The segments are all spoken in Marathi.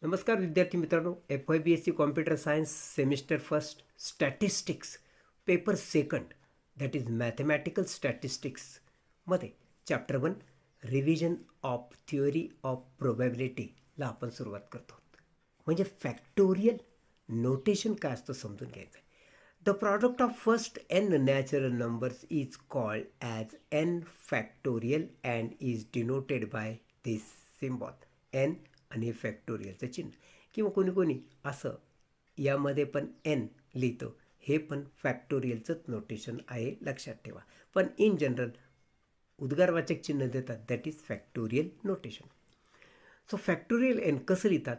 नमस्कार विद्यार्थी मित्रांनो, FYBSC computer science semester first statistics paper second that is mathematical स्टॅटिस्टिक्समध्ये chapter 1 revision of theory of प्रोबॅबिलिटीला आपण सुरुवात करतो. म्हणजे फॅक्टोरियल नोटेशन काय असतं समजून घ्यायचं. The product of first n natural numbers is called as n factorial and is denoted by this symbol n आणि फॅक्टोरियलचं चिन्ह. किंवा कोणी असं यामध्ये पण n लिहितं, हे पण फॅक्टोरियलचंच नोटेशन आहे, लक्षात ठेवा. पण इन जनरल उद्गारवाचक चिन्ह देतात, that is factorial notation. So factorial n कसं लिहितात,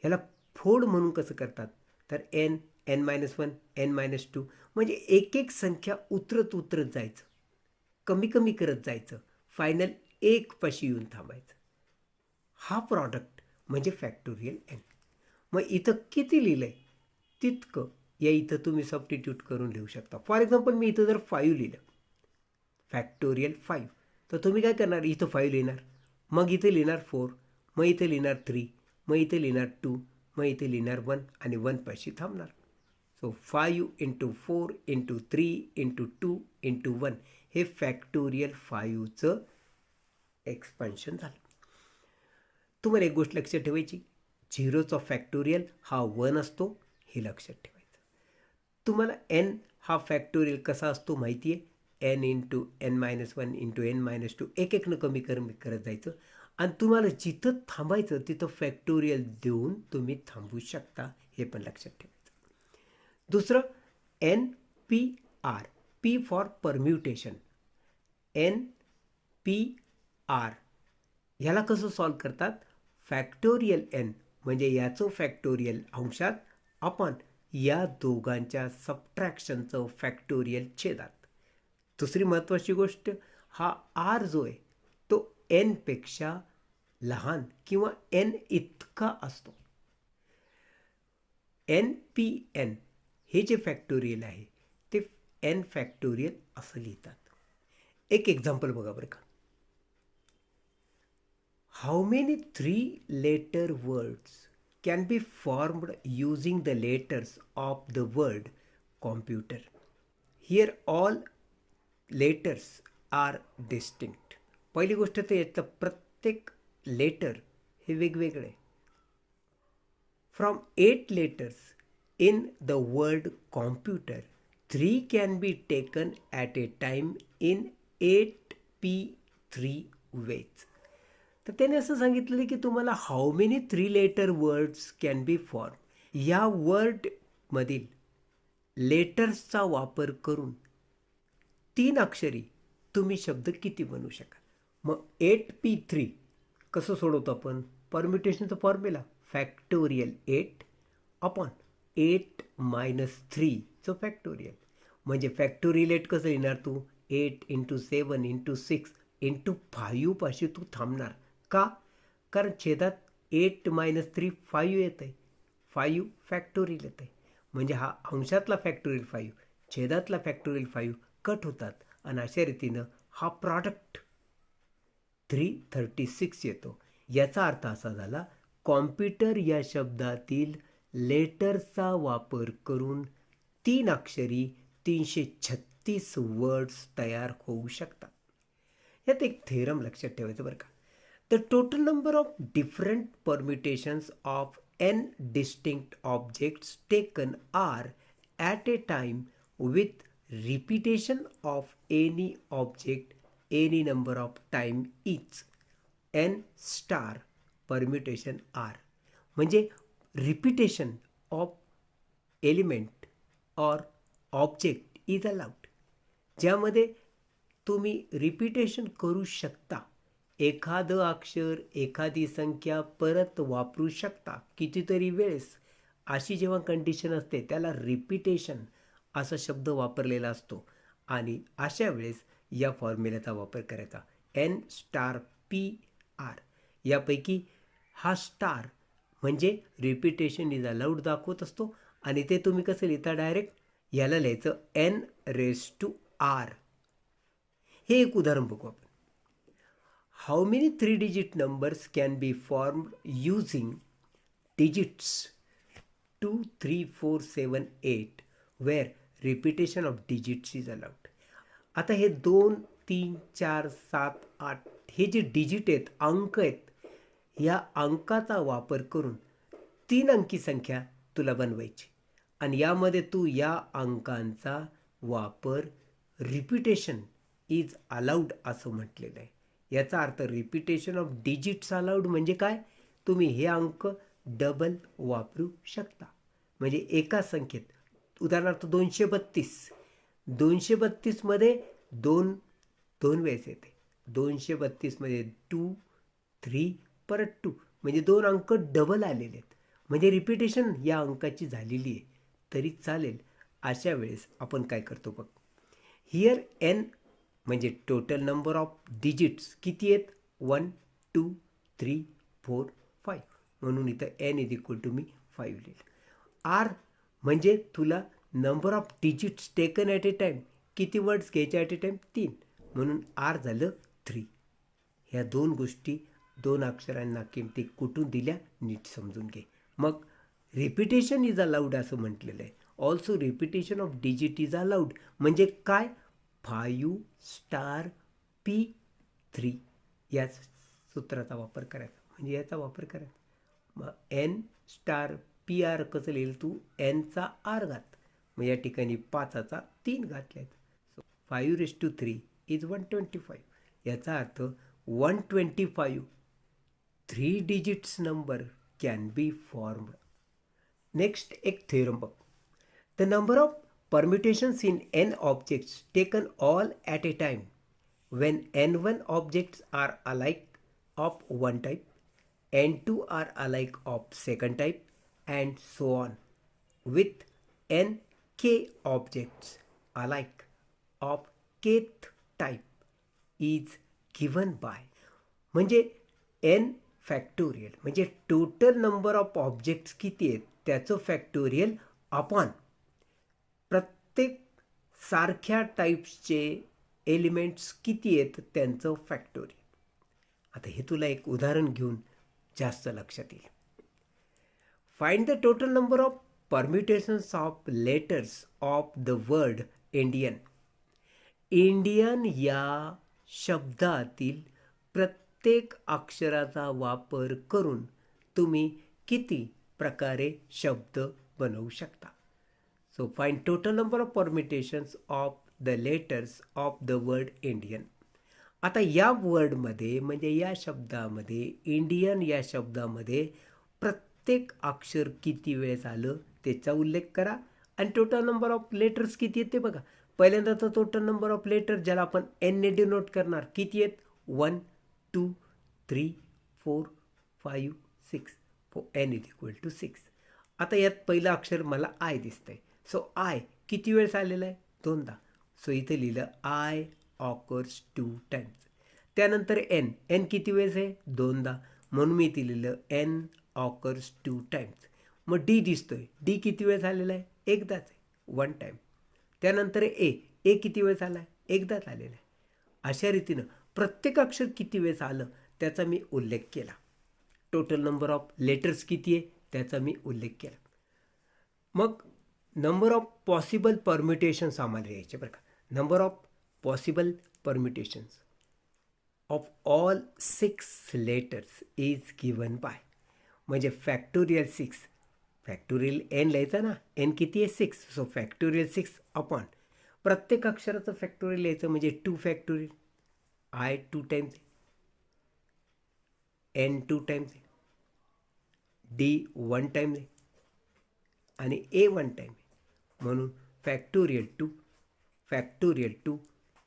ह्याला फोड म्हणून कसं करतात, तर n n-1 n-2 म्हणजे एक एक संख्या उतरत जायचं, कमी करत जायचं, फायनल 1 पाशी येऊन थांबायचं. हा प्रॉडक्ट म्हणजे फॅक्टोरियल n. मग इथं किती लिहिलं आहे तितकं या इथं तुम्ही सबस्टिट्यूट करून लिहू शकता. फॉर एक्झाम्पल मी इथं जर 5 लिहिलं, फॅक्टोरियल 5, तर तुम्ही काय करणार, इथं 5 लिहिणार, मग इथे लिहिणार 4, मग इथे लिहिणार 3, मग इथे लिहिणार 2, मग इथे लिहिणार 1 आणि 1 पाशी थांबणार. सो 5 × 4 × 3 × 2 × 1 हे फॅक्टोरियल 5चं एक्सपान्शन झालं. तुम्हाला एक गोष्ट लक्षात ठेवायची, झिरोचा फॅक्टोरियल हा 1 असतो, हे लक्षात ठेवायचं. तुम्हाला n हा फॅक्टोरियल कसा असतो माहिती आहे, n × n-1 × n-2 एक एकनं कमी करत जायचं, आणि तुम्हाला जिथं थांबायचं तिथं फॅक्टोरियल देऊन तुम्ही थांबू शकता, हे पण लक्षात ठेवायचं. दुसरं NPR, P for permutation. NPR ह्याला कसं सॉल्व करतात, फॅक्टोरियल n म्हणजे याचं फॅक्टोरियल अंशात आपण या दोघांच्या सबट्रॅक्शनचं फॅक्टोरियल छेदात. दुसरी महत्त्वाची गोष्ट, हा r जो आहे तो n पेक्षा लहान किंवा n इतका असतो. NPN हे जे फॅक्टोरियल आहे ते n फॅक्टोरियल असं लिहितात. एक एक्झाम्पल बघा बरं का. How many 3-letter words can be formed using the letters of the word computer? Here all letters are distinct. पहिली गोष्ट तर याचं प्रत्येक लेटर हे वेगवेगळे. From 8 letters in the word computer, 3 can be taken at a time in 8p3 ways. तर त्याने असं सांगितलं की तुम्हाला how many 3-letter words can be form, या वर्डमधील लेटर्सचा वापर करून 3 अक्षरी तुम्ही शब्द किती बनवू शकाल. मग 8p3 कसं सोडवतो आपण, परम्युटेशनचा फॉर्म्युला फॅक्टोरियल 8 अपॉन 8-3चं फॅक्टोरियल. म्हणजे फॅक्टोरियल 8 कसं लिहिणार तू, 8 × 7 × 6 × 5 पाशी तू थांबणार. का, कारण छेदात 8-3 5 येत आहे, 5 फॅक्टोरियल येत आहे. म्हणजे हा अंशातला फॅक्टोरियल 5, छेदातला फॅक्टोरियल 5 कट होतात, आणि अशा रीतीनं हा प्रॉडक्ट 336 येतो. याचा अर्थ असा झाला, कॉम्प्युटर या शब्दातील लेटर्सचा वापर करून 3 अक्षरी 336 वर्ड्स तयार होऊ शकतात. यात एक थेरम लक्षात ठेवायचं बरं का. The total number of different permutations of n distinct objects taken are at a time with repetition of any object any number of time each. n star permutation r म्हणजे रिपिटेशन ऑफ एलिमेंट और ऑब्जेक्ट इज अलाउड, ज्यामध्ये तुम्ही रिपिटेशन करू शकता, एखादं अक्षर एखादी संख्या परत वापरू शकता कितीतरी वेळेस. अशी जेव्हा कंडिशन असते त्याला रिपिटेशन असा शब्द वापरलेला असतो, आणि अशा वेळेस या फॉर्म्युल्याचा वापर करायचा. n*p r यापैकी हा स्टार म्हणजे रिपिटेशन इज अलाउड दाखवत असतो, आणि ते तुम्ही कसं लिहिता, डायरेक्ट याला लिहायचं n⁻r. हे एक उदाहरण बघू आपण. How many 3-digit numbers can be formed using digits 2, 3, 4, 7, 8 where repetition of digits is allowed. आता हे 2, 3, 4, 7, 8 हे जे डिजिट आहेत, अंक आहेत, या अंकाचा वापर करून 3 अंकी संख्या तुला बनवायची आणि यामध्ये तू या अंकांचा वापर रिपिटेशन इज अलाउड असं म्हटलेलं आहे. याचा अर्थ रिपिटेशन ऑफ डिजिट्स अलाउड म्हणजे काय, तुम्ही हे अंक डबल वापरू शकता. म्हणजे एका संख्येत उदाहरणार्थ 232 मध्ये दोन वेळेस येते. 232 मध्ये 2, 3 परत 2 म्हणजे 2 अंक डबल आलेले आहेत. म्हणजे रिपिटेशन या अंकाची झालेली आहे तरी चालेल. अशा वेळेस आपण काय करतो बघ, हिअर एन म्हणजे टोटल नंबर ऑफ डिजिट्स किती आहेत, 1, 2, 3, 4, 5 म्हणून इथं एन इज इक्वल टू मी 5 लिहिलं. आर म्हणजे तुला number of digits taken at a time, किती वर्ड्स घ्यायचे ॲट ए टाईम, 3 म्हणून आर झालं 3. ह्या 2 गोष्टी 2 अक्षरांना किमती कुठून दिल्या नीट समजून घे. मग रिपिटेशन इज अलाउड असं म्हटलेलं आहे. Also repetition of digit is allowed म्हणजे काय, 5 P3 या सूत्राचा वापर करायचा. म्हणजे याचा वापर करायचा. मग N*PR कसं लिहिलं तू, Nचा R घात, मग या ठिकाणी 5चा 3 घातले. So 5⁻³ is 125. याचा अर्थ 125 3 digits number can be formed. Next एक थेरम बघ. The number of permutations in n objects taken all at a time when n1 objects are alike of one type, n2 are alike of second type, and so on with nk objects alike of kth type is given by. म्हणजे n फॅक्टोरियल म्हणजे टोटल नंबर ऑफ ऑब्जेक्ट्स किती आहेत त्याचं फॅक्टोरियल अपॉन प्रत्येक सारख्या टाईप्सचे एलिमेंट्स किती आहेत त्यांचं फॅक्टोरियल. आता हे तुला एक उदाहरण घेऊन जास्त लक्षात येईल. Find the total number of permutations of letters of the word Indian. Indian या शब्दातील प्रत्येक अक्षराचा वापर करून तुम्ही किती प्रकारे शब्द बनवू शकता. So find total number of permutations of the letters of the word Indian. आता या वर्डमध्ये म्हणजे या शब्दामध्ये इंडियन या शब्दामध्ये प्रत्येक अक्षर किती वेळेस आलं त्याचा उल्लेख करा आणि टोटल नंबर ऑफ लेटर्स किती आहेत ते बघा. पहिल्यांदा तर टोटल नंबर ऑफ लेटर ज्याला आपण एन ने डिनोट करणार किती आहेत, 1, 2, 3, 4, 5, 6. n is equal to 6. आता यात पहिलं अक्षर मला आय दिसतंय. सो आय किती वेळेस आलेलं आहे, 2दा. सो इथे लिहिलं आय ऑकर्स 2 टाइम्स. त्यानंतर एन किती वेळेस आहे, 2दा, म्हणून मी इथे लिहिलं एन ऑकर्स 2 टाइम्स. मग डी दिसतोय, डी किती वेळेस आलेला आहे, एकदाच आहे, 1 टाइम. त्यानंतर ए किती वेळेस आला आहे, एकदाच आलेला आहे. अशा रीतीनं प्रत्येक अक्षर किती वेळेस आलं त्याचा मी उल्लेख केला. टोटल नंबर ऑफ लेटर्स किती आहे त्याचा मी उल्लेख केला. मग नंबर ऑफ पॉसिबल परम्युटेशन्स आम्हाला यायचे बरं का. Number of possible permutations of all 6 letters is given by. म्हणजे फॅक्टोरियल 6, फॅक्टोरियल एन लिहायचं ना, एन किती आहे 6. सो फॅक्टोरियल 6 अपॉन प्रत्येक अक्षराचं फॅक्टोरियल लिहायचं म्हणजे 2 factorial. I 2 times, N 2 times, D 1 times आणि ए 1 टाइम. म्हणून फॅक्टोरियल 2, फॅक्टोरियल 2,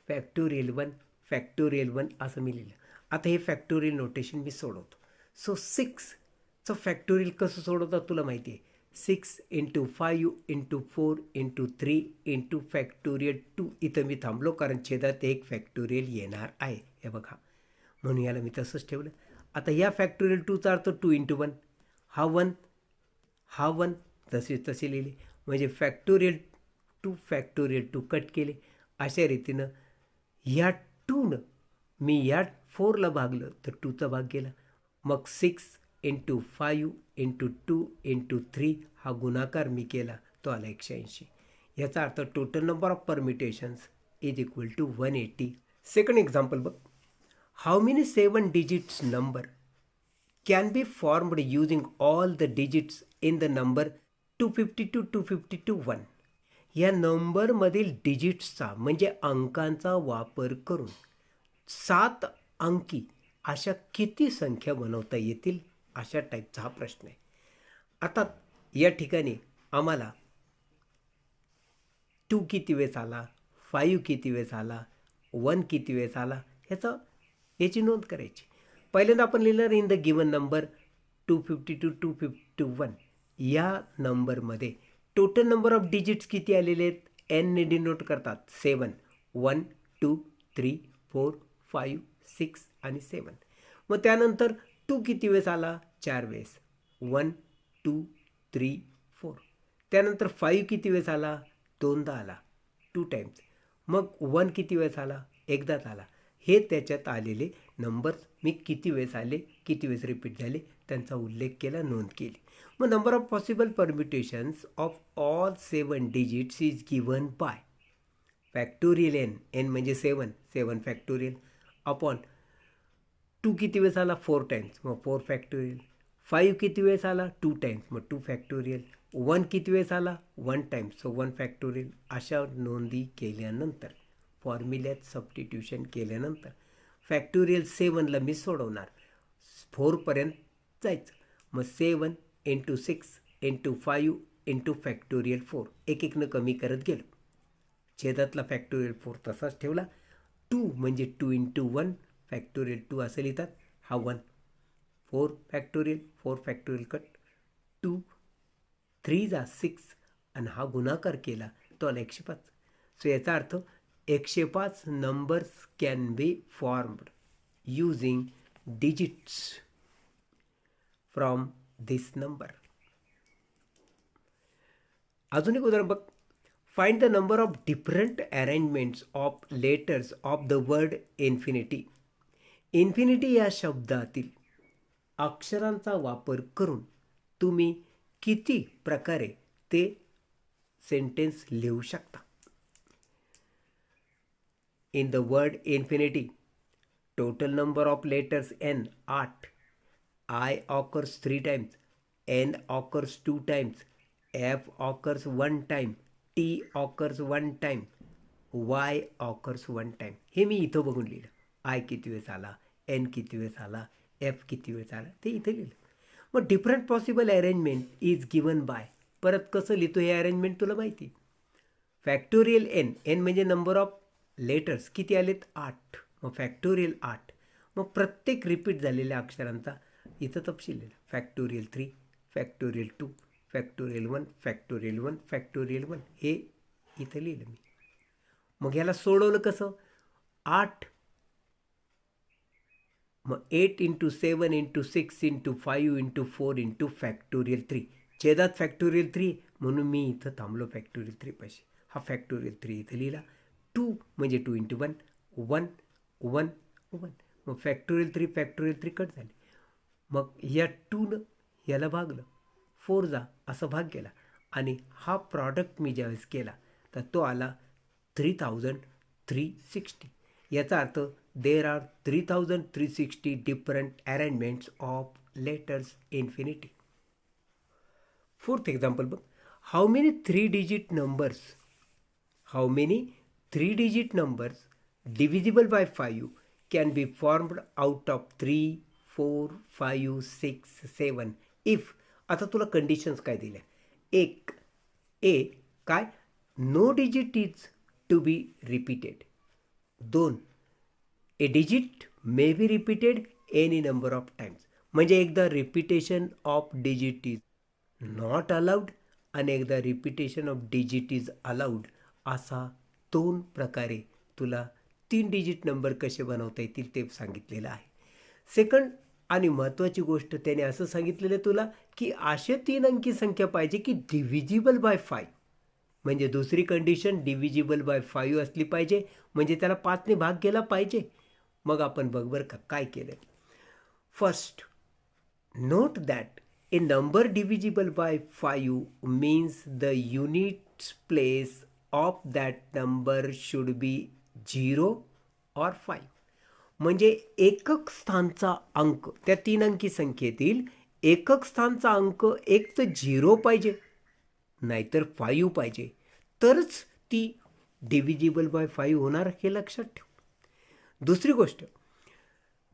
फॅक्टोरियल 1, फॅक्टोरियल 1 असं मी लिहिलं. आता हे फॅक्टोरियल नोटेशन मी सोडवतो. सो 6चं फॅक्टोरियल कसं सोडवतात तुला माहिती आहे. 6 × 5 × 4 × 3 × फॅक्टोरियल 2. इथं मी थांबलो कारण छेदात एक फॅक्टोरियल येणार आहे, हे बघा, म्हणून याला मी तसंच ठेवलं. आता या फॅक्टोरियल 2चा अर्थ 2 × 1, हा 1 तसे लिहिले. म्हणजे फॅक्टोरियल 2 कट केले. अशा रीतीनं ह्या 2नं मी या 4ला भागलं तर 2चा भाग गेला. मग 6 इंटू 5 इंटू 2 इंटू 3 हा गुणाकार मी केला तो आला 180. याचा अर्थ total number of permutations is equal to 180. Second example बघ. How many 7 digits number can be formed using all the digits in the number 252 252 1. या नंबरमधील डिजिट्सचा म्हणजे अंकांचा वापर करून 7 अंकी अशा किती संख्या बनवता येतील अशा टाईपचा हा प्रश्न आहे. आता या ठिकाणी आम्हाला 2 किती वेळेस आला, 5 किती वेळेस आला, 1 किती वेळेस आला याची नोंद करायची. पहिल्यांदा आपण लिहिणार इन द गिवन नंबर 252 251. या नंबरमध्ये टोटल नंबर ऑफ डिजिट्स किती आलेले आहेत, एनने डिनोट करतात. 7 1 2 3 4 5 6 आणि 7. मग त्यानंतर 2 किती वेळेस आला, 4 वेळेस. 1 2 3 4. त्यानंतर 5 किती वेळेस आला, 2दा आला, 2 टाइम्स. मग 1 किती वेळेस आला, एकदाच आला. हे त्याच्यात आलेले नंबर्स मी किती वेळेस आले, किती वेळेस रिपीट झाले त्यांचा उल्लेख केला, नोंद केली. मग number of possible permutations of all 7 digits is given by factorial n म्हणजे 7 फॅक्टोरियल अपॉन 2 किती वेळेस आला, 4 टाइम्स, मग 4 फॅक्टोरियल. 5 किती वेळेस आला, 2 टाइम्स, मग 2 फॅक्टोरियल. 1 किती वेळेस आला, 1 टाइम्स, सो 1 फॅक्टोरियल. अशा नोंदी केल्यानंतर फॉर्म्युल्यात सबस्टिट्यूशन केल्यानंतर फॅक्टोरियल 7ला मी सोडवणार, 4पर्यंत जायचं. मग 7 इंटू 6 इंटू 5 इंटू फॅक्टोरियल 4 एक कमी करत गेलो. छेदातला फॅक्टोरियल 4 तसाच ठेवला. 2 म्हणजे 2 इंटू 1 फॅक्टोरियल 2 असं लिहितात. हा 1 4 फॅक्टोरियल कट 2 3 जा 6 आणि हा गुणाकार केला तो आला 105. सो याचा अर्थ 105 numbers can be formed using digits from this number. अजून एक उदाहरण बघ. Find the number of different arrangements of letters of the word infinity. Infinity या शब्दातील अक्षरांचा वापर करून तुम्ही किती प्रकारे ते सेंटेन्स लिहू शकता. In the word infinity, total number of letters n 8. I occurs 3 times, n occurs 2 times, f occurs 1 time, t occurs 1 time, y occurs 1 time. हे मी इथं बघून लिहिलं. I किती वेळेस आला, n किती वेळेस आला, f किती वेळेस आला ते इथं लिहिलं. मग different possible arrangement is given bye. परत कसं लिहितो हे अरेंजमेंट तुला माहिती. फॅक्टोरियल n म्हणजे नंबर ऑफ लेटर्स किती आलेत, 8. मग फॅक्टोरियल 8. मग प्रत्येक रिपीट झालेल्या अक्षरांचा इथं तपशील लिहिला. Factorial 3 factorial 2 factorial 1 factorial 1 factorial 1 हे इथं लिहिलं मी. मग याला सोडवलं कसं, 8 मग 8 into 7 into 6 into 5 into 4 into factorial 3. छेदात फॅक्टोरियल 3 म्हणून मी इथं थांबलो फॅक्टोरियल 3 पाशी. हा फॅक्टोरियल 3 इथं लिहिला. 2 म्हणजे 2 इंटू 1 1 1 1. मग फॅक्टोरियल 3 कट झाले. मग या 2न याला भागलं, 4 जा असा भाग गेला आणि हा प्रॉडक्ट मी ज्यावेळेस केला तर तो आला 3360. याचा अर्थ there are 3360 different arrangements of letters infinity. Fourth example बघ. How many 3 digit numbers divisible by 5 can be formed out of 3 4 5 6 7 if. आता तुला कंडिशन्स काय दिल्या. एक काय, no digit is to be repeated. 2 a digit may be repeated any number of times. म्हणजे एकदा repetition of digit is not allowed आणि एकदा repetition of digit is allowed. असा 2 प्रकारे तुला 3 डिजिट नंबर कसे बनवता येतील ते सांगितलेलं आहे. सेकंड आणि महत्त्वाची गोष्ट त्याने असं सांगितलेलं तुला की असे 3 अंकी संख्या पाहिजे की डिव्हिजिबल बाय 5. म्हणजे दुसरी कंडिशन डिव्हिजिबल बाय 5 असली पाहिजे, म्हणजे त्याला 5ने भाग गेला पाहिजे. मग आपण बघ बरं का काय केलं. First Note that a number divisible by 5 means the unit place of that number should be 0 or 5. म्हणजे एकक स्थानचा अंक, त्या 3 अंकी संख्येतील एकक स्थानचा अंक एक तर 0 पाहिजे नाहीतर 5 पाहिजे, तरच ती डिव्हिजिबल बाय 5 होणार, हे लक्षात ठेव. दुसरी गोष्ट,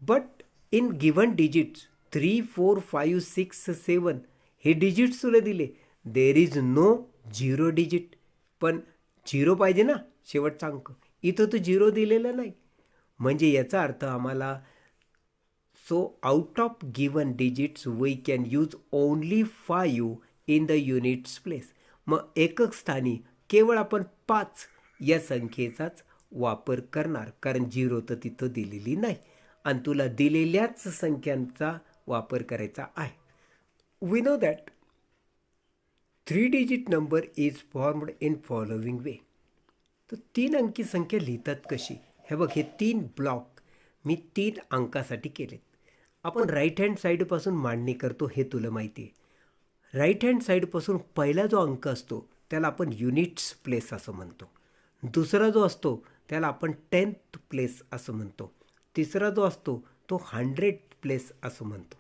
बट इन गिवन डिजिट्स 3, 4, 5, 6, 7 हे डिजिट्स तुला दिले, देर इज नो 0 डिजिट. पण 0 पाहिजे ना शेवटचा अंक, इथं तो 0 दिलेला नाही. म्हणजे याचा अर्थ आम्हाला, so out of given digits we can use only 5 in the units place. मग एकक स्थानी केवळ आपण 5 या संख्येचाच वापर करणार, कारण 0 तर तिथं दिलेली नाही आणि तुला दिलेल्याच संख्यांचा वापर करायचा आहे. We know that 3 digit number is formed in following way. तर 3 अंकी संख्या लिहितात कशी, हे बघ, हे 3 ब्लॉक मी 3 अंकासाठी केलेत. आपण राईट हँड साईडपासून मांडणी करतो हे तुला माहिती आहे. राईट हँड साईडपासून पहिला जो अंक असतो त्याला आपण युनिट्स प्लेस असं म्हणतो. दुसरा जो असतो त्याला आपण 10th प्लेस असं म्हणतो. तिसरा जो असतो तो 100 प्लेस असं म्हणतो.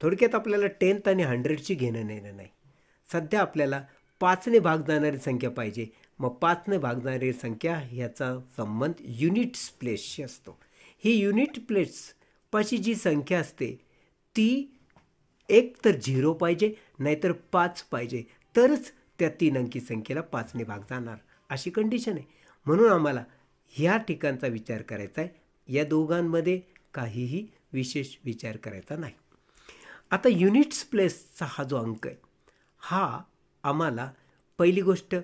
थोडक्यात आपल्याला 10th आणि 100ची घेणं नेणं नाही. सध्या आपल्याला 5ने भाग जाणारी संख्या पाहिजे. मग 5ने भाग जाणारी संख्या ह्याचा संबंध युनिट्स प्लेसशी असतो. ही युनिट प्लेस पाशी जी संख्या असते ती एक तर 0 पाहिजे नाहीतर 5 पाहिजे, तरच त्या 3 अंकी संख्येला 5ने भाग जाणार, अशी कंडिशन आहे. म्हणून आम्हाला ह्या ठिकाणचा विचार करायचा आहे, या दोघांमध्ये काहीही विशेष विचार करायचा नाही. आता युनिट्स प्लेसचा हा जो अंक आहे हा आम्हाला, पहिली गोष्ट,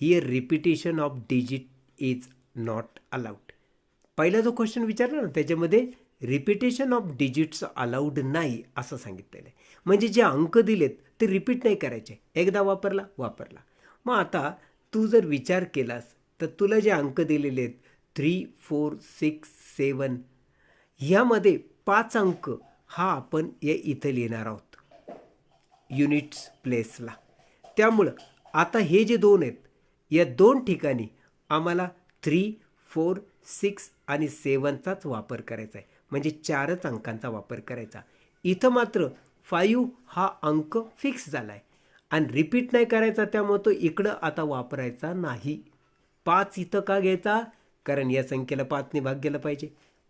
here repetition of digit is not allowed. पहिला जो क्वेश्चन विचारला ना त्याच्यामध्ये रिपिटेशन ऑफ डिजिट्स अलाउड नाही असं सांगितलेलं आहे. म्हणजे जे अंक दिलेत ते रिपीट नाही करायचे, एकदा वापरला. मग आता तू जर विचार केलास तर तुला जे अंक दिलेले आहेत 3, 4, 6, 7 ह्यामध्ये 5 अंक हा आपण या इथं लिहिणार आहोत युनिट्स प्लेसला. त्यामुळं आता हे जे 2 आहेत या 2 ठिकाणी आम्हाला 3, 4, 6 आणि 7चाच वापर करायचा आहे. म्हणजे 4च अंकांचा वापर करायचा. इथं मात्र 5 हा अंक फिक्स झाला आहे आणि रिपीट नाही करायचा, त्यामुळे तो इकडं आता वापरायचा नाही. 5 इथं का घ्यायचा, कारण या संख्येला 5ने भाग गेला पाहिजे.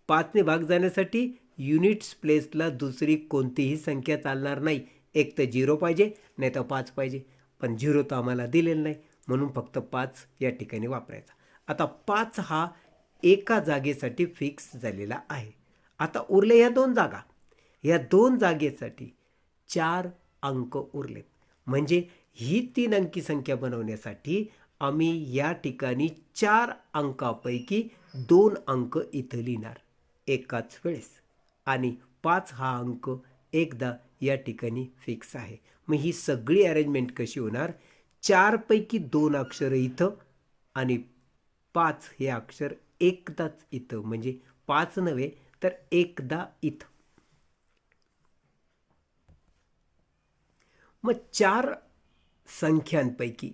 5ने भाग जाण्यासाठी युनिट्स प्लेसला दुसरी कोणतीही संख्या चालणार नाही. एक तर 0 पाहिजे नाही तर 5 पाहिजे, पण 0 तर आम्हाला दिलेलं नाही, म्हणून फक्त 5 या ठिकाणी वापरायचा. आता 5 हा एका जागेसाठी फिक्स झालेला आहे. आता उरले ह्या 2 जागा, या 2 जागेसाठी 4 अंक उरलेत. म्हणजे ही 3 अंकी संख्या बनवण्यासाठी आम्ही या ठिकाणी 4 अंकापैकी 2 अंक इथं लिहिणार एकाच वेळेस, आणि 5 हा अंक एकदा या ठिकाणी फिक्स आहे. मग ही सगळी अरेंजमेंट कशी होणार, 4 पैकी 2 अक्षर इथं आणि 5 हे अक्षर एकदाच इथं, म्हणजे 5 नव्हे तर एकदा इथं. मग 4 संख्यांपैकी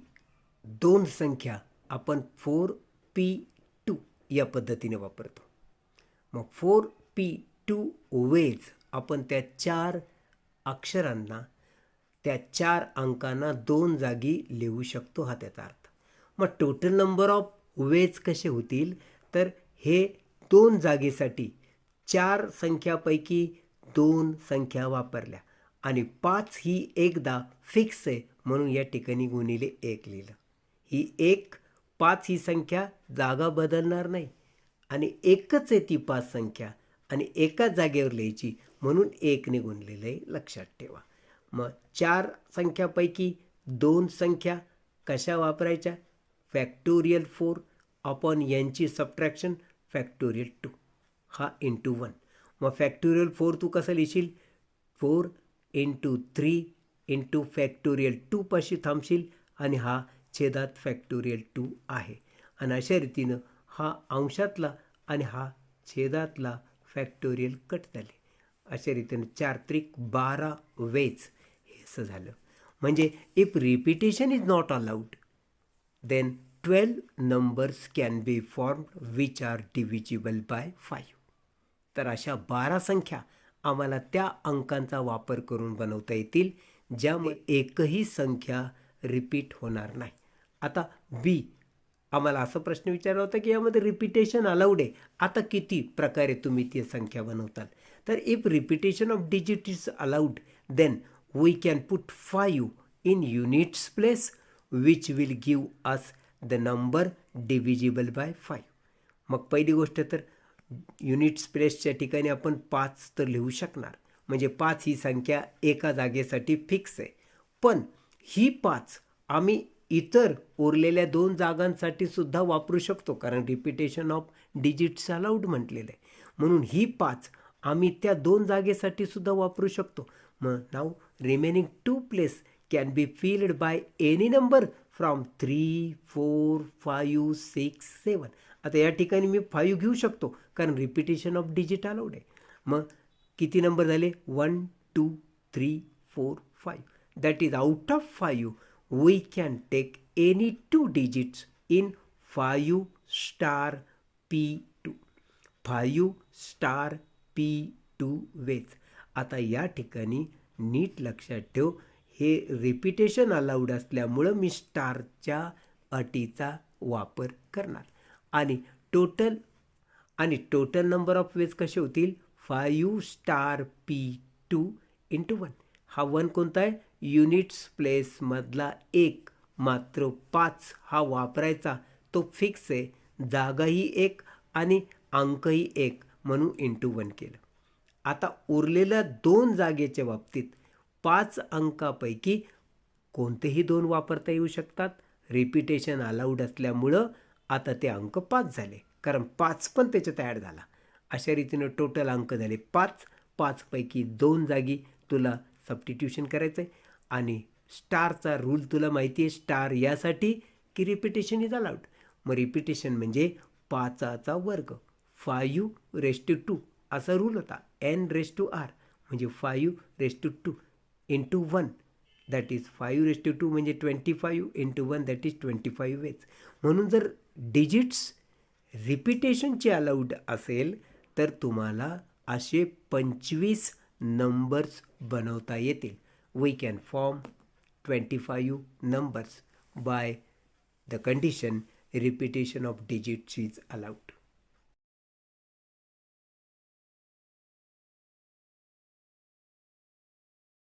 2 संख्या आपण 4p2 या पद्धतीने वापरतो. मग 4p2 वेज आपण त्या 4 अक्षरांना, त्या 4 अंकांना 2 जागी लिहू शकतो, हा त्याचा अर्थ. मग टोटल नंबर ऑफ वेज कसे होतील, तर हे 2 जागेसाठी 4 संख्यापैकी 2 संख्या वापरल्या आणि 5 ही एकदा फिक्स आहे म्हणून या ठिकाणी गुणिले 1 लिहिलं. ही 1, 5 ही संख्या जागा बदलणार नाही आणि एकच आहे ती 5 संख्या आणि एकाच जागेवर लिहायची म्हणून 1ने गुणलेलं आहे, लक्षात ठेवा. मग 4 संख्यापैकी 2 संख्या कशा वापरायच्या, फॅक्टोरियल 4 अपॉन यांची सबट्रॅक्शन फॅक्टोरियल 2, हा इंटू 1. मग फॅक्टोरियल 4 तू कसं लिहिशील, 4 इंटू 3 इंटू फॅक्टोरियल 2 पाशी थांबशील आणि हा छेदात फॅक्टोरियल 2 आहे. आणि अशा रीतीनं हा अंशातला आणि हा छेदातला फॅक्टोरियल कट झाले. अशा रीतीनं 4 त्रिक 12 वेज हे असं झालं. म्हणजे if repetition is not allowed then 12 numbers can be formed which are divisible by 5. तर अशा 12 संख्या आम्हाला त्या अंकांचा वापर करून बनवता येतील ज्यामध्ये एकही संख्या रिपीट होणार नाही. आता बी आम्हाला असा प्रश्न विचारला होता की यामध्ये रिपिटेशन अलाउड आहे. आता किती प्रकारे तुम्ही ती संख्या बनवताल. तर if repetition of digit is allowed then we can put 5 in units place which will give us the number divisible by 5. मग पहिली गोष्ट तर युनिट्स प्लेसच्या ठिकाणी आपण 5 तर लिहू शकणार. म्हणजे 5 ही संख्या एका जागेसाठी फिक्स आहे. पण ही 5 आम्ही इतर उरलेल्या 2 जागांसाठी सुद्धा वापरू शकतो कारण रिपिटेशन ऑफ डिजिट्स अलाउड म्हटलेलं आहे. म्हणून ही 5 आम्ही त्या 2 जागेसाठी सुद्धा वापरू शकतो. मग now remaining 2 place can be filled by any number from 3, 4, 5, 6, 7. आता या ठिकाणी मी 5 घेऊ शकतो कारण रिपिटेशन ऑफ डिजिट अलाउड आहे. मग किती नंबर झाले 1, 2, 3, 4, 5. That is out of 5 we can take any 2 digits in 5 star P2. 5 star P2 ways. आता या ठिकाणी नीट लक्षात ठेव हे रिपिटेशन अलाउड असल्यामुळं मी स्टारच्या अटीचा वापर करणार आणि टोटल नंबर ऑफ वेज कसे होतील 5 स्टार P2 इंटू 1. हा 1 कोणता आहे युनिट्स प्लेसमधला 1 मात्र 5 हा वापरायचा तो फिक्स आहे. जागाही 1 आणि अंकही 1 म्हणून इंटू 1 केलं. आता उरलेल्या 2 जागेच्या बाबतीत 5 अंकापैकी कोणतेही 2 वापरता येऊ शकतात. रिपिटेशन अलाउड असल्यामुळं आता ते अंक 5 झाले कारण 5 पण त्याच्यात ॲड झाला. अशा रीतीनं टोटल अंक झाले 5. 5 पैकी 2 जागी तुला सबस्टिट्यूशन करायचं आहे आणि स्टारचा रूल तुला माहिती आहे. स्टार यासाठी की रिपिटेशन इज अलाउड. मग रिपिटेशन म्हणजे 5चा वर्ग 5^2 असा रूल होता. n^r म्हणजे 5^2 इंटू 1 दॅट इज 5^2 म्हणजे 25 इंटू 1 दॅट इज 25 वेज. म्हणून जर डिजिट्स रिपिटेशनचे अलाउड असेल तर तुम्हाला असे 25 नंबर्स बनवता येतील. We can form 25 numbers by the condition repetition of digits is allowed.